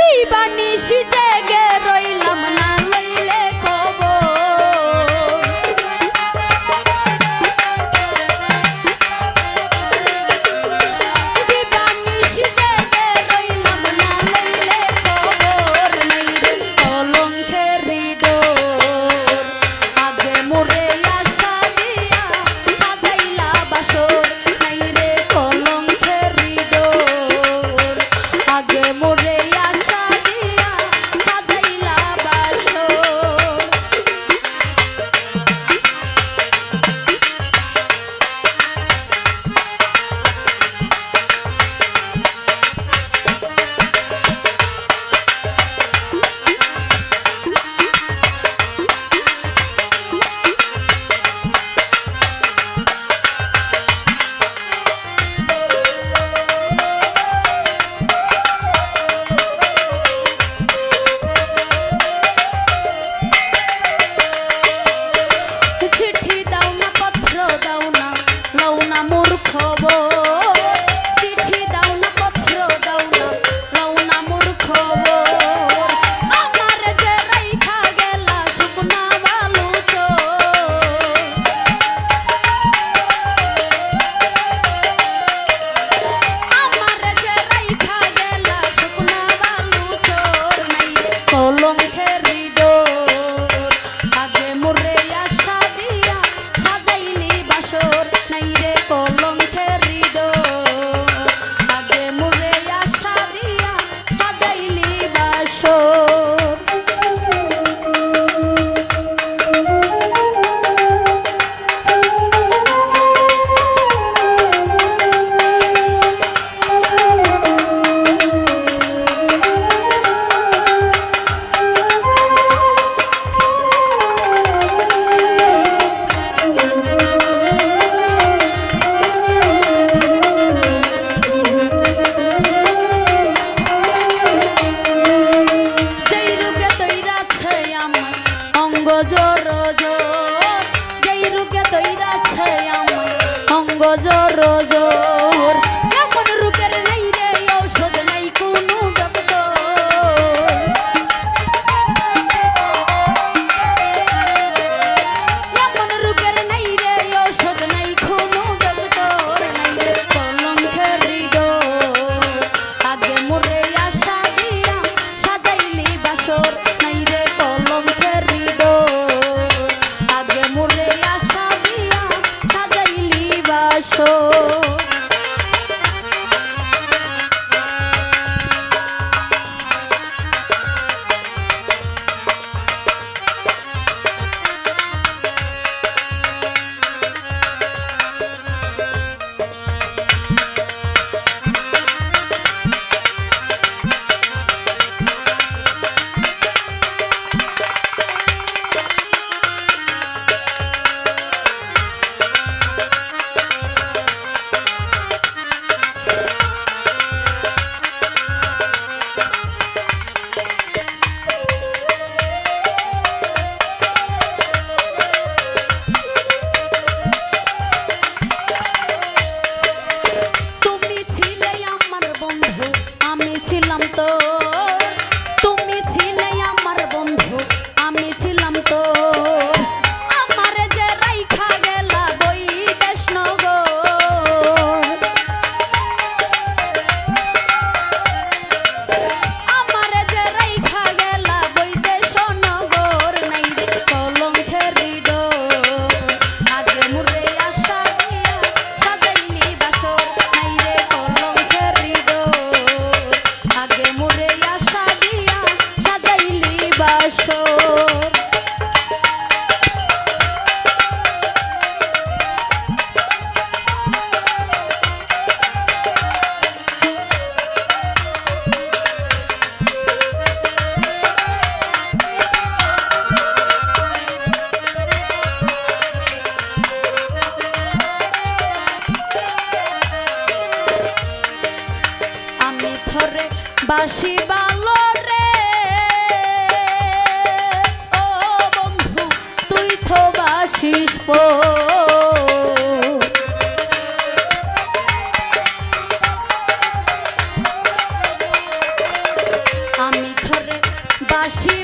দিবানিশি জেগে রইলাম না লইলে খবর দিবানিশি জেগে রইলাম না লইলে খবর নাই রে কলঙ্কের হৃদয় আগে মোরে আশা দিয়া সাজাইলা বাসর নাই রে কলঙ্কের হৃদয় আগে মোরে আশা দিয়া সাজাইলা বাসর চিঠি দাও না পত্র দাও না লও না মোর খবর চিঠি দাও না পত্র দাও না লও না মোর খবর আমার যে রাইখা গেলা শুকনা বালু আমার যে রাইখা গেলা শুকনা বালু চোর নাই রে কলঙ্কের হৃদয় আগে মোরে আশা দিয়া সাজাইলি বাসর নাই রে কলঙ্কের হৃদয় আগে মোরে আশা দিয়া সাজাইলি বাসর যেই রোগে তৈরাছে আমার অঙ্গ জোর জোর যেই রোগে তৈরাছে আমার অঙ্গ জোর জোর এমন রোগের নাই রে ঔষধ নাই কোনো ডক্টর এমন রোগের নাই রে ঔষধ নাই কোনো ডক্টর নাই রে কলঙ্কের হৃদয় আগে মোরে আশা দিয়া সাজাইলি বাসর নাই রে কলঙ্কের হৃদয় আগে মোরে আশা দিয়া সাজাইলি বাসর তুমি ছিলে আমার বন্ধু আমি ছিলাম তো তুমি ছিলে আমার বন্ধু আমি ছিলাম তো আমার যে রাইখা গেলা বৈদেশ নগর আমার যে রাইখা গেলা বৈদেশ নগর নাই রে কলঙ্কের হৃদয় আগে মোরে আশা দিয়া সাজাইলি বাসর নাই রে কলঙ্কের হৃদয় আগে মোরে আশা দিয়া সাজাইলি বাসর আমি থরে বাসি বালো রে ও বন্ধু তুই তো বাসিস পো আমি বাসি